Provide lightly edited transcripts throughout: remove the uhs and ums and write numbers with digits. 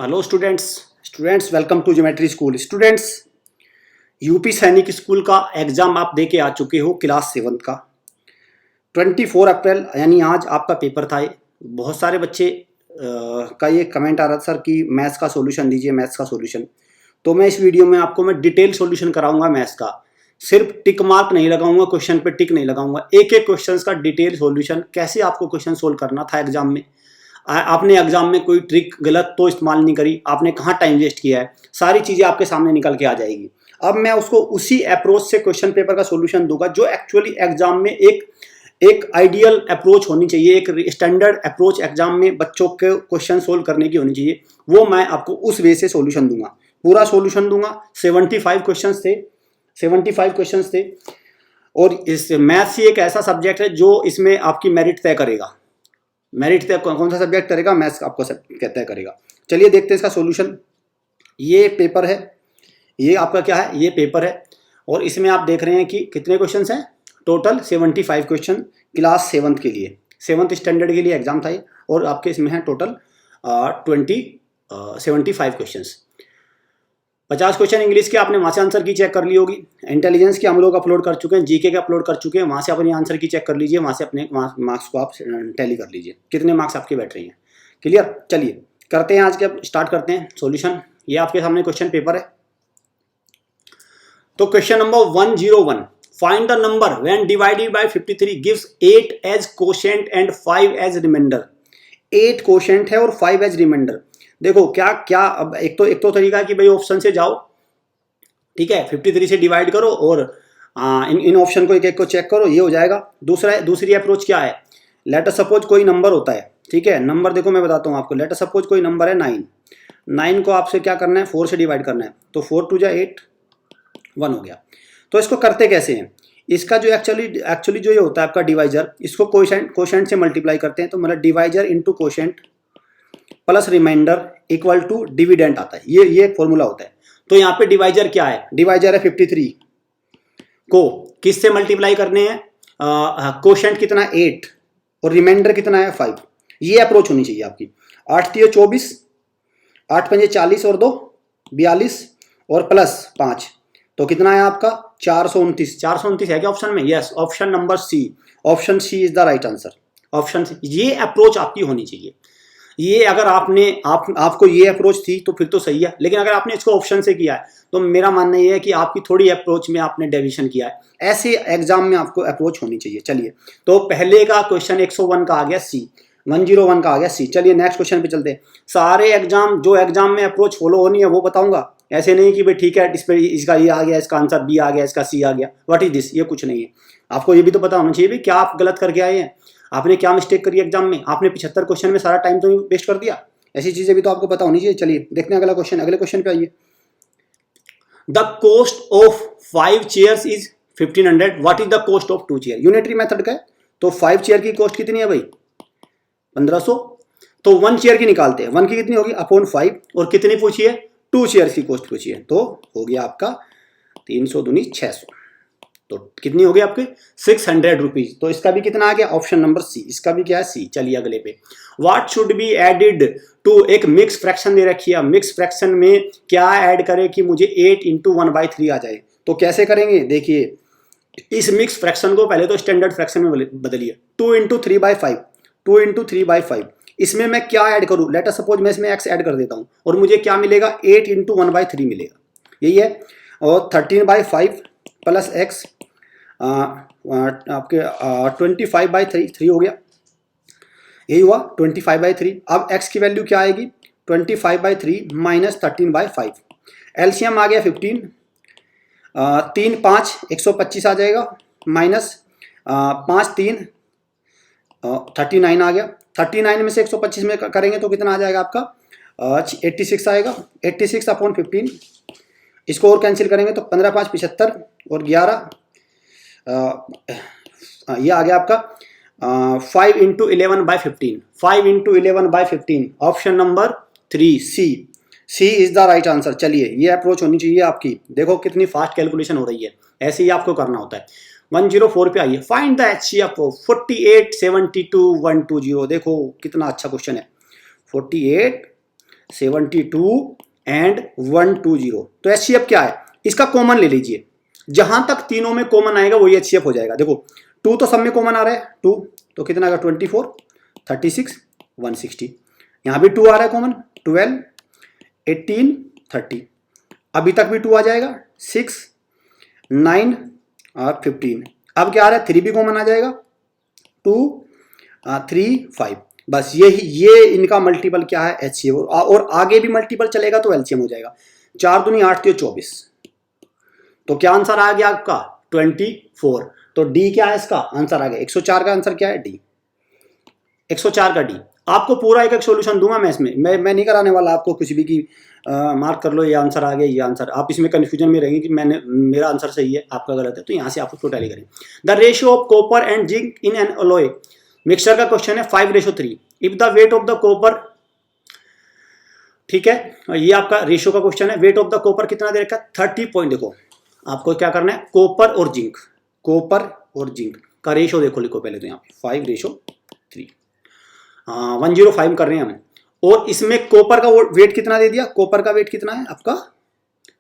Hello students welcome to geometry school. Students, UP Sainik school का exam आप दे के आ चुके हो क्लास 7 का। 24 अप्रैल यानी आज आपका पेपर था। बहुत सारे बच्चे का ये कमेंट आ रहा था सर कि मैथ्स का सॉल्यूशन दीजिए, मैथ्स का सॉल्यूशन। तो मैं इस वीडियो में आपको डिटेल सॉल्यूशन कराऊंगा मैथ्स का। सिर्फ टिक मार्क नहीं लगाऊंगा, क्वेश्चन पे टिक नहीं लगाऊंगा, एक एक क्वेश्चन का डिटेल सॉल्यूशन, कैसे आपको क्वेश्चन सोल्व करना था एग्जाम में। आपने एग्जाम में कोई ट्रिक गलत तो इस्तेमाल नहीं करी, आपने कहाँ टाइम वेस्ट किया है, सारी चीज़ें आपके सामने निकल के आ जाएगी। अब मैं उसको उसी अप्रोच से क्वेश्चन पेपर का सॉल्यूशन दूंगा जो एक्चुअली एग्जाम में एक आइडियल अप्रोच होनी चाहिए, एक स्टैंडर्ड अप्रोच एग्जाम में बच्चों के क्वेश्चन सोल्व करने की होनी चाहिए। वो मैं आपको उस वे से सॉल्यूशन दूंगा, पूरा सॉल्यूशन दूंगा। 75 क्वेश्चंस थे और इस मैथ्स ही एक ऐसा सब्जेक्ट है जो इसमें आपकी मेरिट तय करेगा। मेरिट तय कौन सा सब्जेक्ट करेगा? मैथ्स आपको तय करेगा। चलिए देखते हैं इसका सॉल्यूशन। ये पेपर है, ये आपका क्या है, ये पेपर है और इसमें आप देख रहे हैं कि कितने क्वेश्चंस हैं टोटल। 75 क्वेश्चन क्लास 7 के लिए, 7th स्टैंडर्ड के लिए एग्जाम था ये। और आपके इसमें है टोटल 75 क्वेश्चन। 50 क्वेश्चन इंग्लिश के आपने वहाँ से आंसर की चेक कर ली होगी। इंटेलिजेंस के हम लोग अपलोड कर चुके हैं, जीके के अपलोड कर चुके हैं, वहाँ से अपनी आंसर की चेक कर लीजिए, वहाँ से अपने मार्क्स को आप टैली कर लीजिए, कितने मार्क्स आपके बैठ रही हैं। क्लियर? चलिए करते हैं आज के, स्टार्ट करते हैं सॉल्यूशन। ये आपके सामने क्वेश्चन पेपर है। तो question number 101, find the number when divided by 53 gives 8 as quotient and 5 as remainder. 8 quotient है और 5 एज रिमाइंडर। देखो क्या क्या, अब एक तो तरीका है कि भाई ऑप्शन से जाओ, ठीक है, 53 से डिवाइड करो और इन ऑप्शन को एक एक को चेक करो, ये हो जाएगा। दूसरी अप्रोच क्या है, लेट अस सपोज कोई नंबर होता है, ठीक है, नंबर देखो मैं बताता हूँ आपको। लेट अस सपोज कोई नंबर है 9 को आपसे क्या करना है, 4 से डिवाइड करना है। तो 4 2 8, 1 हो गया। तो इसको करते कैसे हैं, इसका जो एक्चुअली जो ये होता है आपका डिवाइजर, इसको कोशेंट से मल्टीप्लाई करते हैं। तो मतलब divisor into quotient plus remainder equal to dividend आता है। ये एक फॉर्मूला होता है। तो यहाँ पे डिवाइजर क्या है, डिवाइजर है 53 को किससे मल्टीप्लाई करने हैं, कोशेंट कितना 8 और रिमाइंडर कितना है 5। ये अप्रोच होनी चाहिए आपकी। 8 3 24, 8 5 40 और 2 42 और प्लस 5, तो कितना है आपका 429। 429 है क्या ऑप्शन में? Yes, option number C, option C is the right answer. Option C, ये अप्रोच आपकी होनी चाहिए। ये अगर आपको ये अप्रोच थी तो फिर तो सही है, लेकिन अगर आपने इसको ऑप्शन से किया है तो मेरा मानना ये है कि आपकी थोड़ी अप्रोच में आपने डेविएशन किया है। ऐसे एग्जाम में आपको अप्रोच होनी चाहिए। चलिए, तो पहले का क्वेश्चन 101 का आ गया सी, 101 का आ गया सी। चलिए नेक्स्ट क्वेश्चन पे चलते हैं। सारे एग्जाम जो एग्जाम में अप्रोच फॉलो होनी है वो बताऊंगा, ऐसे नहीं कि भाई ठीक है इस पे इसका ये आ गया, इसका आंसर बी आ गया, इसका सी आ गया, व्हाट इज दिस, ये कुछ नहीं है। आपको ये भी तो पता होना चाहिए भी क्या आप गलत करके आए हैं, आपने क्या मिस्टेक करी एग्जाम में, आपने 75 क्वेश्चन में सारा टाइम तो वेस्ट कर दिया। ऐसी चीजें भी तो आपको पता होनी चाहिए। चलिए देखते हैं अगला क्वेश्चन, अगले क्वेश्चन पे आइए। The cost of 5 chairs is 1500, what is the cost of 2 chair. Unitary method का है, तो 5 चेयर की कॉस्ट कितनी है भाई, 1500। तो 1 चेयर की निकालते हैं, 1 की कितनी होगी अपॉन 5, और कितनी पूछी है, 2 चेयर की कॉस्ट पूछी है। तो हो गया आपका 300 दूनी 600, तो कितनी होगी आपकी 600 रुपीज। तो इसका भी कितना आ गया, ऑप्शन नंबर सी, इसका भी क्या है सी। चलिए अगले पे, what should be added to, एक मिक्स फ्रैक्शन दे रखी है, मिक्स फ्रैक्शन में क्या ऐड करें कि मुझे 8 × 1/3 आ जाए। तो कैसे करेंगे, देखिए इस मिक्स फ्रैक्शन को पहले तो स्टैंडर्ड फ्रैक्शन में बदलिए, 2 × 3/5, 2 × 3/5। इसमें मैं क्या ऐड करूं, लेट अस सपोज मैं इसमें x ऐड कर देता हूं और मुझे क्या मिलेगा, 8 × 1/3 मिलेगा, यही है। और 13/5 प्लस x आपके 25/3 हो गया, यही हुआ 25/3। अब x की वैल्यू क्या आएगी, 25/3 माइनस 13/5। एलसीएम आ गया 15, 3 5 125 आ जाएगा, माइनस 5 3 39 आ गया। 39 में से 125 में करेंगे तो कितना आ जाएगा आपका 86 आएगा, 86 अपॉन 15। इसको और कैंसिल करेंगे तो 15 5 75 और 11 ये आ गया आपका 5 × 11/15, 5 × 11/15, option number 3 C is the right answer. चलिए ये अप्रोच होनी चाहिए आपकी। देखो कितनी फास्ट कैलकुलेशन हो रही है, ऐसे ही आपको करना होता है। 104 पे आइए, फाइंड द HCF ऑफ 48 72 120। देखो कितना अच्छा क्वेश्चन है, 48 72 एंड 120। तो HCF क्या है, इसका कॉमन ले लीजिए, जहां तक तीनों में कॉमन आएगा वही HCF हो जाएगा। देखो 2 तो सब में कॉमन आ रहा है, 2 तो कितना आएगा 24, 36, 160। यहां भी 2 आ रहा है कॉमन, 12, 18, 30। अभी तक भी 2 आ जाएगा, 6, 9 और 15। अब क्या आ रहा है, 3 भी कॉमन आ जाएगा, 2, 3, 5। बस ये इनका मल्टीपल क्या है, HCF। और आगे भी मल्टीपल चलेगा तो LCM हो जाएगा। 4 दूनी 8 थी 24। तो क्या आंसर आ गया आपका 24। तो डी क्या है इसका आंसर आ गया। 104 का आंसर क्या है, डी। 104 का डी। आपको पूरा एक सॉल्यूशन दूंगा मैं इसमें, मैं नहीं कराने वाला आपको कुछ भी कि मार्क कर लो ये आंसर आ गया, ये आंसर। आप इसमें कंफ्यूजन में रहेंगे कि मेरा आंसर सही है, आपका गलत है, तो यहाँ से आप उसको टैली करें। The ratio of copper and zinc in an alloy mixture का क्वेश्चन है 5:3। If the weight of the copper, ठीक है, ये आपका रेशियो का क्वेश्चन है। वेट ऑफ द कॉपर कितना दे रखा है, 30 पॉइंट। देखो आपको क्या करना है, कॉपर और जिंक, कॉपर और जिंक का रेशियो देखो, लिखो पहले तो यहाँ पे 5:3, 105 कर रहे हैं हम। और इसमें कॉपर का वेट कितना दे दिया, कॉपर का वेट कितना है आपका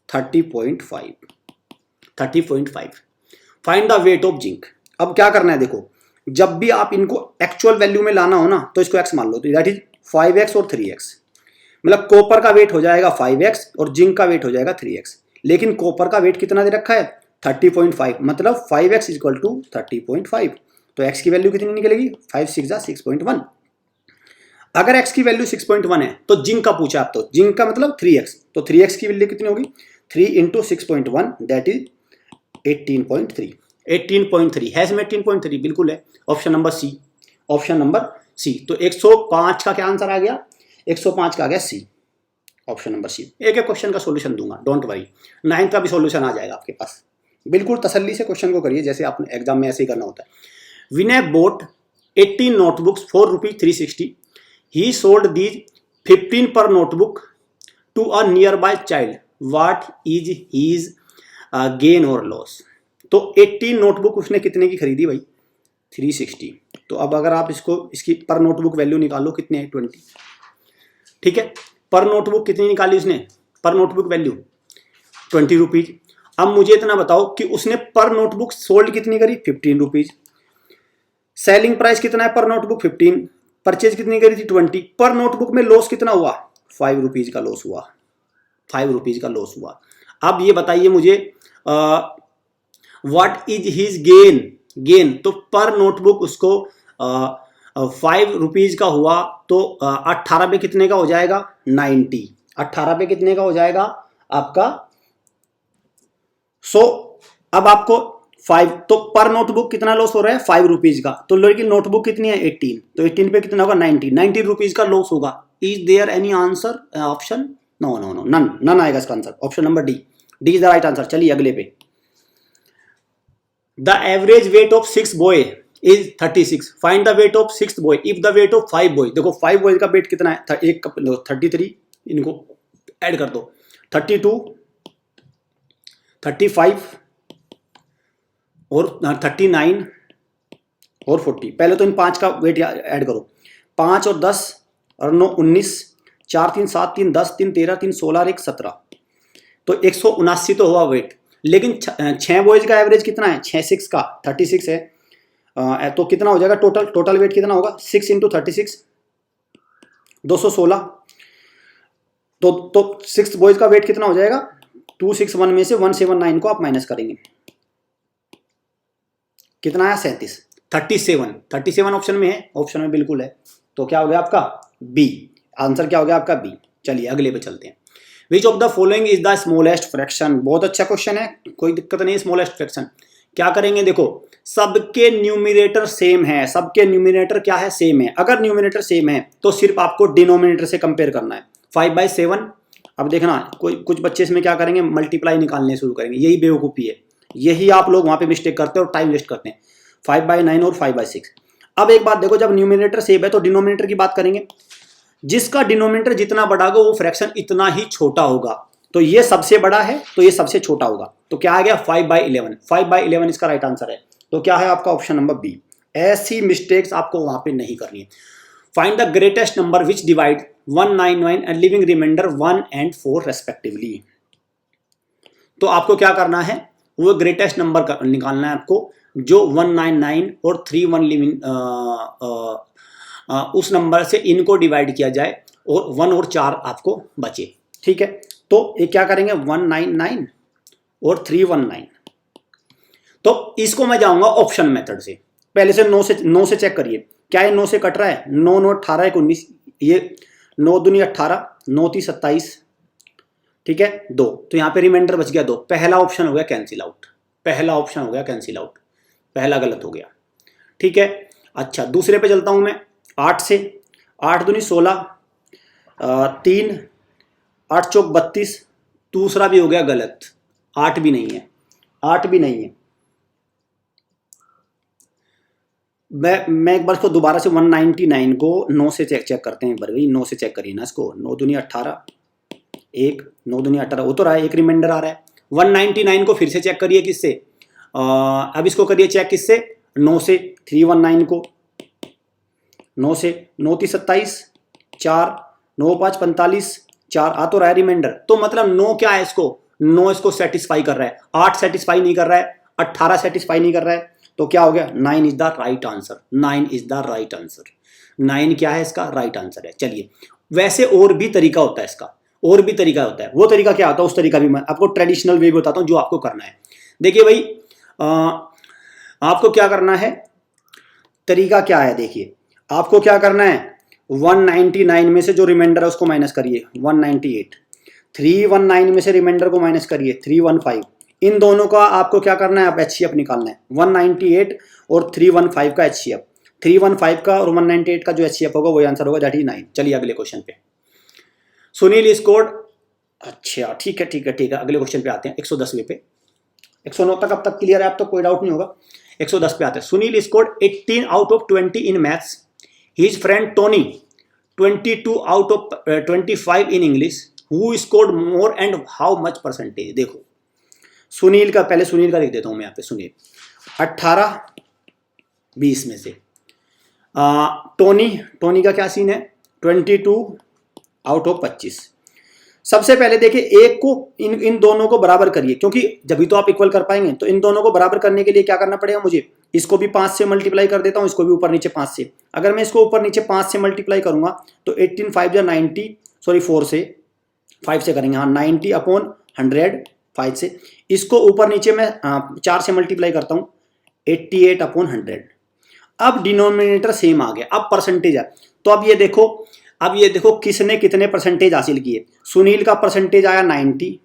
30.5, 30.5। Find the weight of zinc. अब क्या करना है, देखो जब भी आप इनको एक्चुअल वैल्यू में लाना हो ना, तो इसको x मान लो, तो दैट इज 5x और 3x। मतलब कॉपर का वेट हो जाएगा 5x और जिंक का वेट हो जाएगा 3x। लेकिन कॉपर का वेट कितना दे रखा है 30.5, मतलब 5x इक्वल टू 30.5। तो x की वैल्यू कितनी निकलेगी, 5 6 6.1। अगर x की वैल्यू 6.1 है तो जिंक का पूछा आप, तो जिंक का मतलब 3x, तो 3x की वैल्यू कितनी होगी, 3 इंटू 6.1 दैट इज 18.3। 18.3 है इसमें, 18.3 बिल्कुल है। Option number C, option number C. तो 105 का क्या आंसर आ गया, 105 का आ गया सी, ऑप्शन नंबर सी। एक एक क्वेश्चन का सॉल्यूशन दूंगा, डोंट वरी। 9th का भी सॉल्यूशन आ जाएगा आपके पास। बिल्कुल तसल्ली से क्वेश्चन को करिए, जैसे आपने एग्जाम में ऐसे ही करना होता है। Vinay bought 18 notebooks for ₹360। He sold these 15 per notebook to a nearby child. What is his gain और लॉस। तो 18 नोटबुक उसने कितने की खरीदी भाई, 360। तो अब अगर आप इसकी पर नोटबुक वैल्यू निकालो, कितने है 20, ठीक है। पर नोटबुक कितनी निकाली उसने, पर नोटबुक वैल्यू 20 रुपीज। अब मुझे इतना बताओ कि उसने पर नोटबुक सोल्ड कितनी करी, 15 रुपीज। सेलिंग प्राइस कितना है पर नोटबुक 15, परचेज कितनी करी थी 20। पर नोटबुक में लॉस कितना हुआ, 5 रुपीज का लॉस हुआ, 5 रुपीज का लॉस हुआ। अब ये बताइए मुझे what is his gain. Gain तो पर नोटबुक उसको 5 रुपीज का हुआ, तो 18 पे कितने का हो जाएगा, 90। 18 पे कितने का हो जाएगा आपका 100। अब आपको 5, तो पर नोटबुक कितना लॉस हो रहा है 5 रुपीज का। तो लेकिन नोटबुक कितनी है 18, तो 18 पे कितना होगा 90 रुपीज का लॉस होगा। Is there any answer option, no no no, none none आएगा इसका answer. Option number D, D is the right answer. चलिए अगले पे। The average weight of 6 boy is 36। Find the weight of 6th boy if the weight of 5 boy. देखो 5 boy का wait कितना है, 33, इनको ऐड कर दो, 32, 35 और 39 और 40। पहले तो इन 5 का वेट ऐड करो, 5 और 10 और 9 19, 4 3 7 3 10 3 13 3 16 और 1 17। तो 179 तो हुआ वेट। लेकिन 6 बॉयज का एवरेज कितना है, 6 6 का 36 है। तो कितना हो जाएगा टोटल वेट कितना होगा, 6 इंटू 36 216। तो 6 बॉयज का वेट कितना हो जाएगा, 261 में से 179 को आप माइनस करेंगे, कितना है 37 ऑप्शन में है, ऑप्शन में बिल्कुल है। तो क्या हो गया आपका बी, आंसर क्या हो गया आपका बी। चलिए अगले पे चलते हैं। Which of the following is the smallest fraction. बहुत अच्छा क्वेश्चन है, कोई दिक्कत नहीं। स्मॉलेस्ट फ्रैक्शन क्या करेंगे, देखो सबके न्यूमिनेटर सेम है, सबके न्यूमिनेटर क्या है, सेम है। अगर न्यूमिनेटर सेम है तो सिर्फ आपको डिनोमिनेटर से कंपेयर करना है। 5/7। अब देखना कुछ बच्चे इसमें क्या करेंगे, मल्टीप्लाई निकालने शुरू करेंगे, यही बेवकूफ़ी है, यही आप लोग वहां पे मिस्टेक करते हैं और टाइम वेस्ट करते हैं। 5/9 और 5/6। अब एक बात देखो, जब न्यूमिनेटर सेम है तो डिनोमिनेटर की बात करेंगे, जिसका डिनोमिनेटर जितना बड़ा होगा वो फ्रैक्शन इतना ही छोटा होगा। तो ये सबसे बड़ा है तो ये सबसे छोटा होगा। तो क्या आ गया 5/11। 5/11 इसका राइट आंसर है। तो क्या है आपका ऑप्शन नंबर बी। ऐसी मिस्टेक्स आपको वहां पे नहीं करनी है। Find the greatest number which divide 199 and leaving remainder 1 and 4 respectively. तो आपको क्या करना है, वो ग्रेटेस्ट नंबर निकालना है आपको जो 199 और 31 लिविंग उस नंबर से इनको डिवाइड किया जाए और 1 और 4 आपको बचे। ठीक है, तो ये क्या करेंगे 199 और 319। तो इसको मैं जाऊंगा ऑप्शन मेथड से। पहले से 9 से चेक करिए, क्या ये 9 से कट रहा है? 9 9 18 1 19, ये 9 दूनी 18, 9 3 27, ठीक है 2, तो यहाँ पे रिमाइंडर बच गया 2। पहला ऑप्शन हो गया कैंसिल आउट, पहला ऑप्शन हो गया कैंसिल आउट, पहला गलत हो गया। ठीक है, अच्छा दूसरे पे चलता हूं मैं 8 से। 8 दूनी 16, 3 8 चौक 32, दूसरा भी हो गया गलत, 8 भी नहीं है, 8 भी नहीं है। मैं एक बार इसको दोबारा से 199 को 9 से चेक करते हैं एक बार भाई, 9 से चेक करिए ना इसको। 9 दूनी 18, 1 9 दूनी 18, वो तो रहा है, एक रिमाइंडर आ रहा है। 199 को फिर से चेक करिए किससे, अब इसको करिए चेक किससे, 9 से। 319 को 9 से, 9 3 27, 4 9 5 45, 4 आ तो रहा है रिमाइंडर। तो मतलब 9 क्या है इसको, 9 इसको सेटिस्फाई कर रहा है, 8 सेटिस्फाई नहीं कर रहा है, 18 सेटिस्फाई नहीं कर रहा है, तो क्या हो गया 9 is the right answer. 9 is the right answer, 9 क्या है इसका राइट आंसर है। चलिए, वैसे और भी तरीका होता है इसका, और भी तरीका होता है। वो तरीका क्या होता है, उस तरीका भी मैं आपको ट्रेडिशनल वे बताता हूं जो आपको करना है। देखिए भाई, आपको क्या करना है, तरीका क्या है, देखिए आपको क्या करना है, 199 में से जो रिमाइंडर है उसको माइनस करिए 198, 319 में से रिमाइंडर को माइनस करिए 315। इन दोनों का आपको क्या करना है, आप HCF निकालना है। 198 और 315 का HCF, 315 का और 198 का जो HCF होगा वही आंसर होगा, दैट इज 9। चलिए अगले क्वेश्चन पे। सुनील स्कोर्ड, अच्छा ठीक है ठीक है ठीक है, अगले क्वेश्चन पे आते हैं 110वें पे। 109 तक अब तक क्लियर है, अब तो कोई डाउट नहीं होगा। 110 पे आते हैं। Sunil scored 18 out of 20 in maths, his friend Tony 22 out of 25 in English, who scored more and how much percentage. देखो सुनील का, पहले सुनील का लिख देता हूं मैं यहाँ पे। सुनील 18 20 में से, टोनी का क्या सीन है, 22 आउट ऑफ 25। सबसे पहले देखिए एक को इन दोनों को बराबर करिए, क्योंकि जब भी तो आप इक्वल कर पाएंगे। तो इन दोनों को बराबर करने के लिए क्या करना पड़ेगा मुझे, इसको भी 5 से मल्टीप्लाई कर देता हूं, इसको भी ऊपर नीचे 5 से। अगर मैं इसको ऊपर नीचे 5 से मल्टीप्लाई करूंगा तो 18 5 या 90, सॉरी 4 से 5 से करेंगे, हाँ 90 अपॉन 100 5 से। इसको ऊपर नीचे मैं 4 से मल्टीप्लाई करता हूं, 88 अपॉन 100। अब डिनोमिनेटर सेम आ गया, अब परसेंटेज है। तो अब ये देखो किसने कितने परसेंटेज हासिल किए। सुनील का परसेंटेज आया 90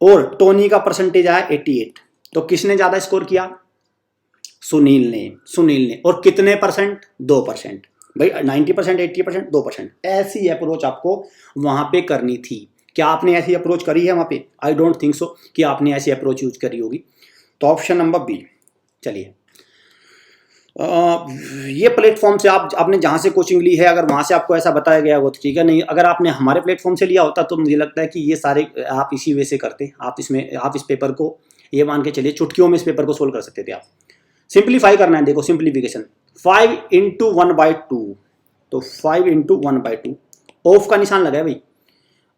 और टोनी का परसेंटेज आया 88। तो किसने ज्यादा स्कोर किया, सुनील ने। और कितने परसेंट, 2%। भाई 90%, 80%, 2%। ऐसी अप्रोच आपको वहां पे करनी थी। क्या आपने ऐसी अप्रोच करी है वहां पे? आई डोंट थिंक सो कि आपने ऐसी अप्रोच यूज करी होगी। तो ऑप्शन नंबर बी। चलिए, ये प्लेटफॉर्म से आपने जहाँ से कोचिंग ली है, अगर वहाँ से आपको ऐसा बताया गया वो तो ठीक है, नहीं अगर आपने हमारे प्लेटफॉर्म से लिया होता तो मुझे लगता है कि ये सारे आप इसी वे से करते। आप इस पेपर को ये मान के चलिए चुटकियों में इस पेपर को सोल्व कर सकते थे आप। सिंप्लीफाई करना है, देखो सिंप्लीफिकेशन 5 × 1/2, तो 5 × 1/2, ऑफ का निशान लगा है भाई,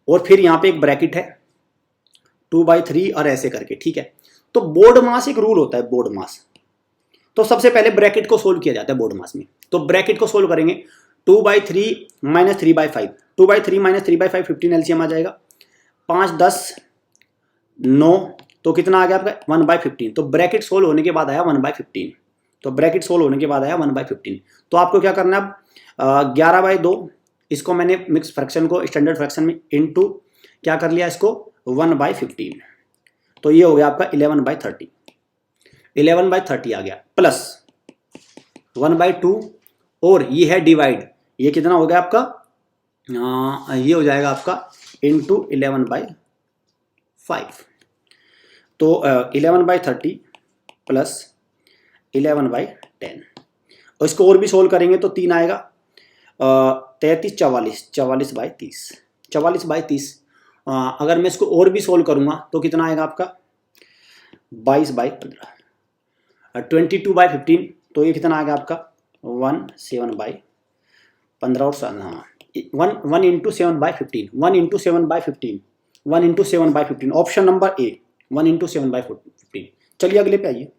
और फिर यहाँ पे एक ब्रैकेट है 2/3 और ऐसे करके, ठीक है। तो बोर्ड मास एक रूल होता है, बोर्ड मास। तो सबसे पहले ब्रैकेट को सोल्व किया जाता है बोर्ड मास में। तो ब्रैकेट को सोल्व करेंगे, 2/3 - 3/5, 2/3 - 3/5 15 LCM आ जाएगा। 5 10 9, तो कितना आ गया आपका 1/15। तो ब्रैकेट सोल्व होने के बाद आया 1/15। तो ब्रैकेट सोल्व होने के बाद आया 1/15। तो आपको क्या करना है अब, 11/2, इसको मैंने मिक्स फ्रैक्शन को स्टैंडर्ड फ्रैक्शन में इनटू क्या कर लिया इसको 1/15। तो ये हो गया आपका 11/30। 11/30 आ गया, प्लस 1/2 और ये है डिवाइड, ये कितना हो गया आपका, ये हो जाएगा आपका इंटू 11/5। तो 11/30 प्लस 11/10, और इसको और भी सोल्व करेंगे तो 3 आएगा, 33 44, 44/30, 44/30। अगर मैं इसको और भी सोल्व करूंगा तो कितना आएगा आपका 22/15, 22/15। तो ये कितना आ गया आपका 17/15 और 7, हाँ 1 into 7/15, 1 into 7/15, 1 into 7/15, option number A 1 into 7/15। चलिए अगले पे आइए।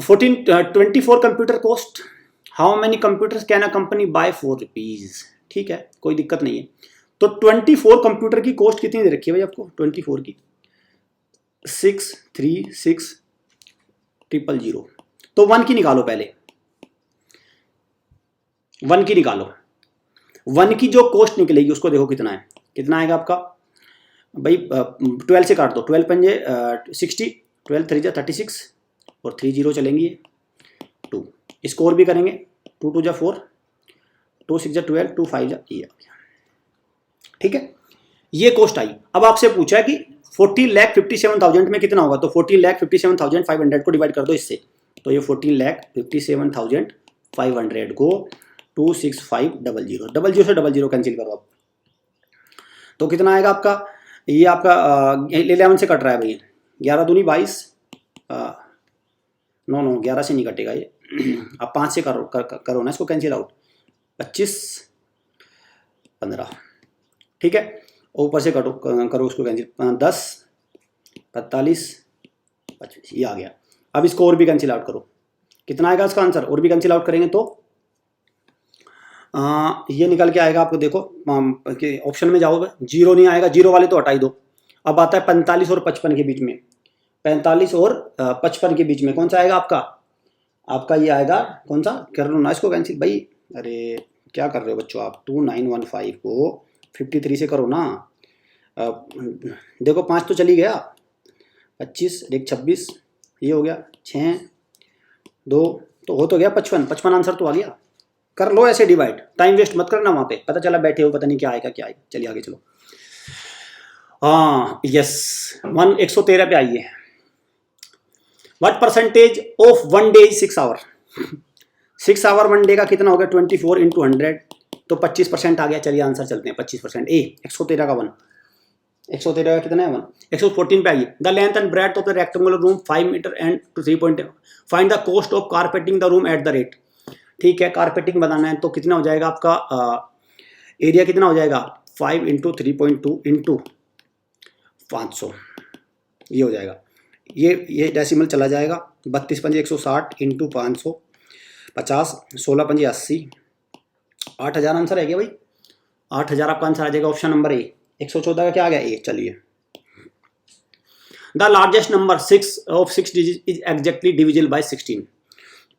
24 computer cost, how many computers can a company by for rupees. ठीक है, कोई दिक्कत नहीं है। तो 24 कंप्यूटर की कॉस्ट कितनी दे रखी है भाई आपको? 24 की 636,000। तो 1 की निकालो, पहले 1 की निकालो। 1 की जो कॉस्ट निकलेगी उसको देखो कितना है, कितना आएगा आपका भाई? 12 से काट दो, 12 पंजे 60, 12 3 36 और 3 0 चलेंगी 2। इसको और भी करेंगे, 2 2 4, 2 6 12, 2 5 ये। ठीक है, ये कॉस्ट आई। अब आपसे पूछा है कि 14,57,000 में कितना होगा, तो 14,57,500 को डिवाइड कर दो इससे, तो ये 14,57,500 को 26500, 00 से 00 कैंसिल करो आप, तो कितना आएगा आपका? ये आपका 11 से कट रहा है भाई, 11 दूनी 22, नो 11 से नहीं कटेगा ये, अब 5 से करो ना इसको कैंसिल आउट, 25 15। ठीक है, ऊपर से करो उसको कैंसिल, 10 45 25, ये आ गया। अब इसको और भी कैंसिल आउट करो, कितना आएगा इसका आंसर? और भी कैंसिल आउट करेंगे तो ये निकल के आएगा आपको, देखो ऑप्शन में जाओगे, 0 नहीं आएगा, 0 वाले तो हटाई दो। अब आता है 45 और 55 के बीच में, 45 और 55 के बीच में कौन सा आएगा आपका? आपका ये आएगा कौन सा? कर लो ना इसको कैंसिल भाई, अरे क्या कर रहे हो बच्चों आप? 2915 को 53 से करो ना। देखो 5 तो चली गया, 25 1 26, ये हो गया 6 2, तो हो तो गया 55 आंसर तो आ गया। कर लो ऐसे डिवाइड, टाइम वेस्ट मत करना वहाँ पे, पता चला बैठे हो पता नहीं क्या आएगा क्या आएगा। चलिए आगे चलो। हाँ यस, 113 पे आइए। What percentage of 1 day is 6 hour? 6 hour 1 day का कितना हो गया? 24 इंटू 100, तो 25% आ गया। चलिए आंसर चलते हैं, 25% ए 113 का 1, 113 का कितना है 1। 114 पे आइए। The length and breadth of the rectangular room 5 metre and 3 point, find the cost of carpeting the room at the rate. ठीक है, कारपेटिंग बनाना है तो कितना हो जाएगा आपका? एरिया कितना हो जाएगा? 5 इंटू 3.2 इंटू 500, ये हो जाएगा। ये डेसिमल चला जाएगा, 32 पंजे 160 इंटू 550, 16 पंजे 80, 8000 आंसर है क्या भाई? 8000 आपका आंसर आ जाएगा, ऑप्शन नंबर ए। 114 का क्या आ गया? ए। चलिए, the largest number 6 digit is exactly divisible bye 16।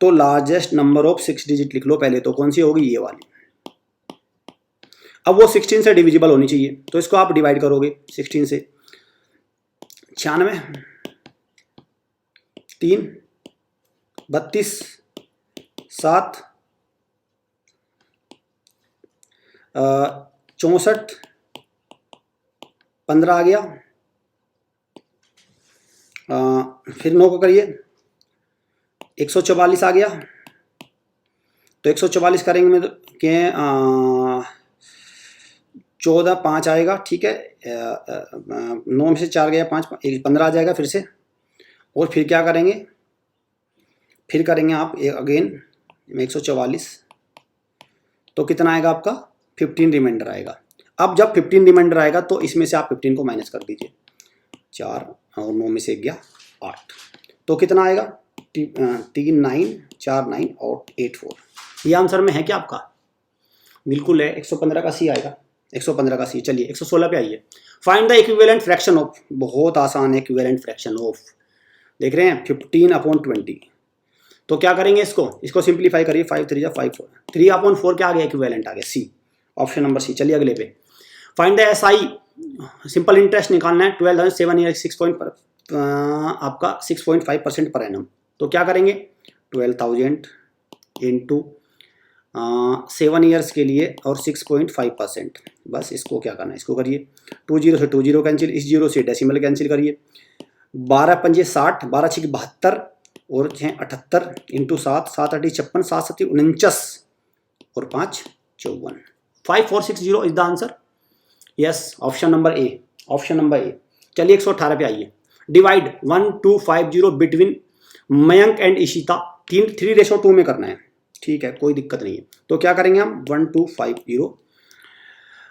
तो लार्जेस्ट नंबर ऑफ 6 डिजिट लिख लो पहले, तो कौन सी होगी? ये वाली। अब वो 16 से डिविजिबल होनी चाहिए, तो इसको आप डिवाइड करोगे 16 से। 96 3 32 7 64 15 आ गया। फिर 9 को करिए, 144 आ गया। तो 144 करेंगे में के 14 5 आएगा। ठीक है, 9 में से 4 गया 5, 15 आ जाएगा फिर से। और फिर क्या करेंगे? फिर करेंगे आप अगेन 144, तो कितना आएगा आपका? 15 रिमाइंडर आएगा। अब जब 15 रिमाइंडर आएगा तो इसमें से आप 15 को माइनस कर दीजिए, 4 और 9 में से 1 गया 8, तो कितना आएगा? 3 9 4 9 और 8 4। ये आंसर में है क्या आपका? बिल्कुल है, 115 का सी आएगा, 115 का सी। चलिए 116 पे आइए। Find the equivalent fraction of, बहुत आसान है इक्विवेलेंट फ्रैक्शन ऑफ, देख रहे हैं 15/20। तो क्या करेंगे? इसको सिंप्लीफाई करिए, 5 3 5 4, 3/4 क्या आ गया? इक्विवेलेंट आ गया, सी, ऑप्शन नंबर सी। चलिए अगले पे, find the SI, simple interest निकालना है, 12,7 ईयर 6 आपका 6.5% पर एनम। तो क्या करेंगे? 12,000 इंटू 7 ईयर्स के लिए और 6.5%, बस इसको क्या करना है? इसको करिए, 2 0 से 2 0 कैंसिल, इस 0 से डेसिमल कैंसिल करिए, 12 पंजे 60, 12 6 72 और 6 78 इंटू 7, 7 8 56, 7 7 49 और 5 54। 5460 is the answer. Yes, option number A, option number A. चलिए 118 पे आइए। Divide 1250 between Mayank and Ishita, 3:2 में करना है। ठीक है, कोई दिक्कत नहीं है। तो क्या करेंगे हम 1250।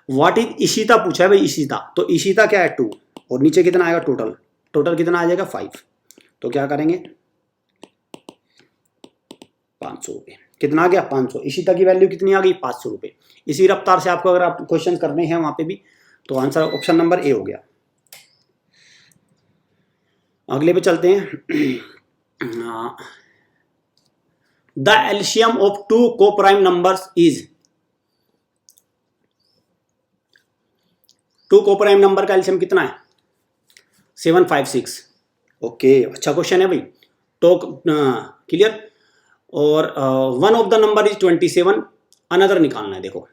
व्हाट इज इशिता पूछा है भाई, इशिता, तो इशिता क्या है 2 और नीचे कितना आएगा टोटल, टोटल कितना आ जाएगा 5। तो क्या करेंगे 500 रुपये, कितना आ गया 500। इशिता की वैल्यू कितनी आ गई 500 रुपये। इसी रफ्तार से आपको अगर आप क्वेश्चन करने हैं वहां पे भी, तो आंसर ऑप्शन नंबर ए हो गया। अगले पे चलते हैं। The LCM of 2 coprime numbers is, 2 coprime number का एलसीएम कितना है 756। ओके, अच्छा क्वेश्चन है भाई, तो क्लियर। और one of the number is 27, another निकालना है। देखो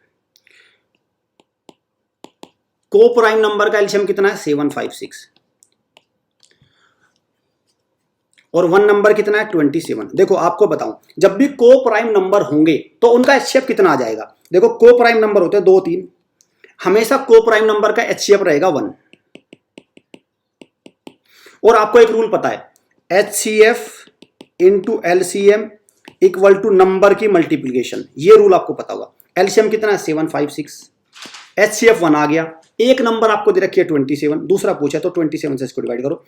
कोप्राइम नंबर का एलसीएम कितना है 756 और वन नंबर कितना है 27। देखो आपको बताऊं, जब भी कोप्राइम नंबर होंगे तो उनका एचसीएफ कितना आ जाएगा। देखो कोप्राइम नंबर होते हैं 2 3, हमेशा कोप्राइम नंबर का एचसीएफ रहेगा 1। और आपको एक रूल पता है, HCF into LCM equal to number की मल्टीप्लीकेशन, ये रूल आपको पता होगा। एलसीएम कितना है 756, एचसीएफ 1 आ गया, एक नंबर आपको दे रखी है 27, दूसरा पूछा तो 27 से इसको डिवाइड करो,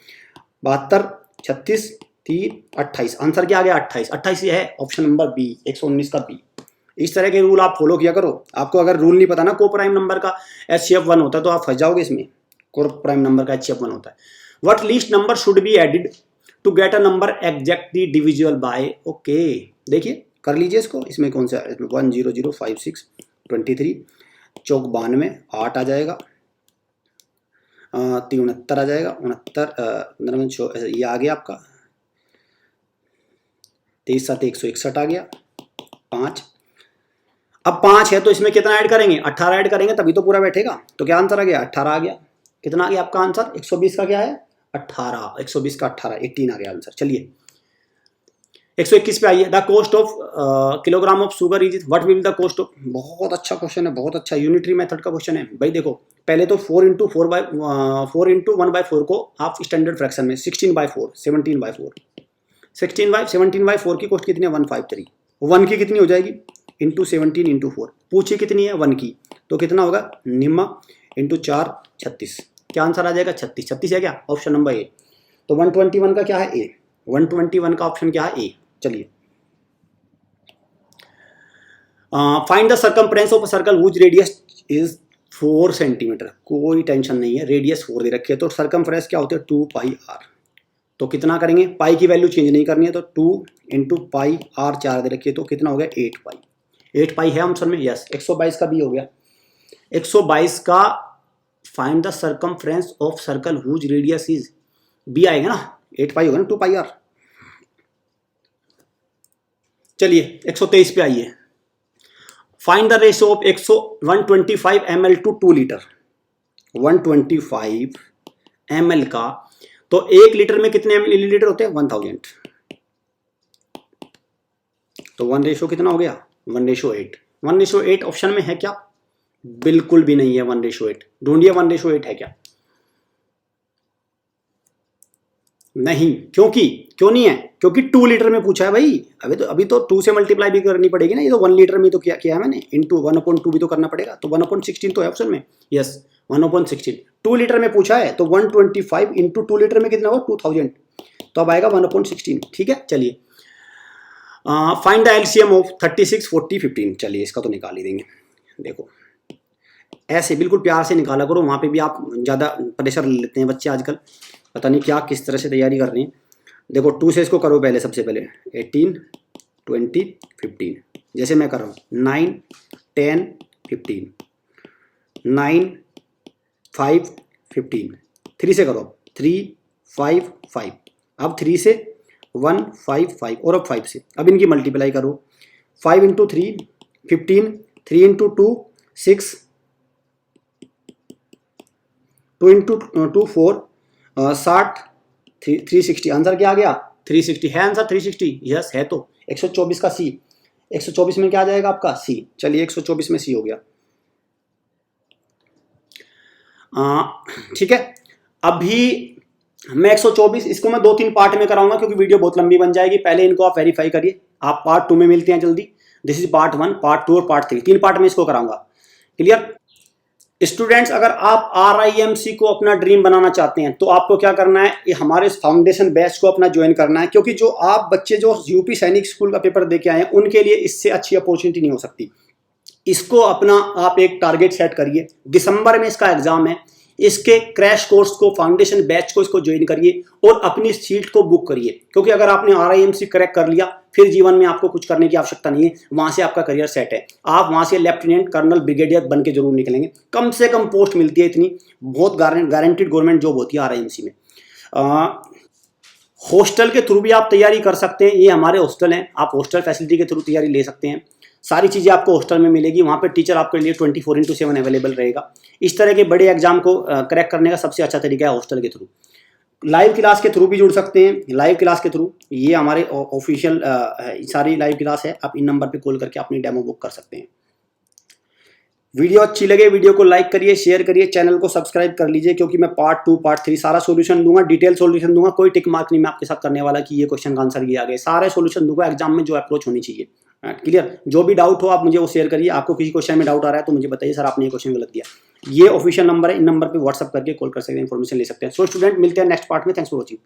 72 36 3 28, आंसर क्या आ गया 28। 28 ये है ऑप्शन नंबर बी, 119 का बी। इस तरह के रूल आप फॉलो किया करो। आपको अगर रूल नहीं पता ना कोप्राइम नंबर का एचसीएफ 1 होता है तो आप फंस जाओगे इसमें। कोप्राइम नंबर का एचसीएफ 1 होता है। What least number should be added to get a number exactly divisible by. Okay, देखिए कर लीजिए इसको, इसमें कौन सा 10056 23 चौक 92 8 आ जाएगा, 69 आ जाएगा, 69 ये आ गया आपका, 23 7 161 आ गया 5। अब 5 है तो इसमें कितना ऐड करेंगे 18 ऐड करेंगे तभी तो पूरा बैठेगा। तो क्या आंसर आ गया 18 आ गया। कितना आ गया आपका आंसर 120 का क्या है 18, 120 का 18 18 आ गया आंसर। चलिए 121 पे आइए। The cost of kilogram of sugar is what will the cost of. बहुत अच्छा क्वेश्चन है, बहुत अच्छा यूनिटरी मेथड का क्वेश्चन है भाई। देखो पहले तो 4 इंटू 1/4 को आप स्टैंडर्ड फ्रैक्शन में 16/4 17/4 17/4 की कॉस्ट कितनी है 153। 1 की कितनी हो जाएगी इंटू 17 इंटू 4, पूछी कितनी है 1 की, तो कितना होगा निम्मा इंटू 4 36। क्या आंसर आ जाएगा 36। 36 है क्या ऑप्शन नंबर ए। तो 121 का क्या है ए, 121 का ऑप्शन क्या है ए। चलिए find the circumference of a circle whose radius is 4 centimetre. कोई टेंशन नहीं है, रेडियस 4 दे रखी है तो सर्कमफ्रेंस क्या होते हैं 2 पाई आर। तो कितना करेंगे, पाई की वैल्यू चेंज नहीं करनी है तो 2 इंटू पाई आर 4 दे रखी है तो कितना हो गया 8 पाई। 8 पाई है आंसर में, यस। 122 का बी हो गया। 122 का find the circumference of circle whose radius is, B आएगा ना, 8 पाई होगा ना 2 पाई आर। चलिए 123 पे आइए। Find the ratio of 125 ml to 2 litre. 125 ml का, तो 1 लीटर में कितने मिलीलीटर होते हैं 1000, तो 1 रेशियो कितना हो गया 1:8। 1:8 ऑप्शन में है क्या, बिल्कुल भी नहीं है 1:8। ढूंढिए 1:8 है क्या, नहीं। क्यों नहीं है, क्योंकि 2 लीटर में पूछा है भाई। अभी तो 2 से मल्टीप्लाई भी करनी पड़ेगी ना, ये तो 1 लीटर में तो किया है मैंने, इंटू 1/2 भी तो करना पड़ेगा। तो 1/16 तो है ऑप्शन में, यस 1/16। 2 लीटर में पूछा है तो 125 इंटू 2 लीटर में कितना होगा 2000, तो अब आएगा 1/16। ठीक है चलिए फाइंड द एलसीएम ऑफ 36 40 15। चलिए इसका तो निकाल ही देंगे। देखो ऐसे बिल्कुल प्यार से निकाला करो, वहाँ पे भी आप ज़्यादा प्रेशर ले लेते हैं बच्चे आजकल, पता नहीं क्या किस तरह से तैयारी कर रहे हैं। देखो 2 से इसको करो पहले, सबसे पहले 18 20 15, जैसे मैं कर रहा हूँ 9 10 15 9 5 15। 3 से करो 3 5 5, अब 3 से 1 5 5 और अब 5 से, अब इनकी मल्टीप्लाई करो 5 इंटू 3 15, 3 इंटू 2 6, 2 इंटू 2 4 60 360। आंसर क्या आ गया 360 है आंसर 360, यस है। तो 124 का सी, 124 में क्या आ जाएगा आपका सी। चलिए 124 में सी हो गया। ठीक है अभी मैं 124 इसको मैं 2-3 पार्ट में कराऊंगा क्योंकि वीडियो बहुत लंबी बन जाएगी। पहले इनको आप वेरीफाई करिए, आप पार्ट 2 में मिलते हैं जल्दी। दिस इज पार्ट 1, पार्ट 2 और पार्ट 3, 3 पार्ट में इसको कराऊंगा। क्लियर स्टूडेंट्स, अगर आप RIMC को अपना ड्रीम बनाना चाहते हैं तो आपको क्या करना है, ये हमारे फाउंडेशन बैच को अपना ज्वाइन करना है, क्योंकि जो आप बच्चे जो यूपी सैनिक स्कूल का पेपर दे के आए हैं उनके लिए इससे अच्छी अपॉर्चुनिटी नहीं हो सकती। इसको अपना आप एक टारगेट सेट करिए, दिसंबर में इसका एग्जाम है, इसके क्रैश कोर्स को, फाउंडेशन बैच को इसको ज्वाइन करिए और अपनी सीट को बुक करिए, क्योंकि अगर आपने RIMC क्रैक कर लिया फिर जीवन में आपको कुछ करने की आवश्यकता नहीं है, वहां से आपका करियर सेट है। आप वहां से लेफ्टिनेंट कर्नल ब्रिगेडियर बन के जरूर निकलेंगे, कम से कम पोस्ट मिलती है इतनी, बहुत गारंटीड गवर्नमेंट जॉब होती है RIMC में। हॉस्टल के थ्रू भी आप तैयारी कर सकते हैं, ये हमारे हॉस्टल हैं, आप हॉस्टल फैसिलिटी के थ्रू तैयारी ले सकते हैं, सारी चीज़ें आपको हॉस्टल में मिलेगी, वहाँ पे टीचर आपके लिए 24/7 अवेलेबल रहेगा। इस तरह के बड़े एग्जाम को क्रैक करने का सबसे अच्छा तरीका है हॉस्टल के थ्रू। लाइव क्लास के थ्रू भी जुड़ सकते हैं, लाइव क्लास के थ्रू, ये हमारे ऑफिशियल सारी लाइव क्लास है, आप इन नंबर पे कॉल करके अपनी डेमो बुक कर सकते हैं। वीडियो अच्छी लगे वीडियो को लाइक करिए, शेयर करिए, चैनल को सब्सक्राइब कर लीजिए, क्योंकि मैं पार्ट 2 पार्ट 3 सारा सॉल्यूशन दूंगा, डिटेल सॉल्यूशन दूंगा, कोई टिक मार्क नहीं मैं आपके साथ करने वाला कि ये क्वेश्चन का आंसर ये आ गए, सारे सॉल्यूशन दूंगा एग्जाम में जो अप्रोच होनी चाहिए। क्लियर, जो भी डाउट हो आप मुझे वो शेयर करिए, आपको किसी क्वेश्चन में डाउट आ रहा है तो मुझे बताइए सर आपने ये क्वेश्चन गलत दिया, ये ऑफिशियल नंबर है, इन नंबर पे व्हाट्सअप करके कॉल कर सकते हैं, इन्फॉर्मेशन ले सकते हैं। सो स्टूडेंट, मिलते हैं नेक्स्ट पार्ट में, थैंक्स फॉर वॉचिंग।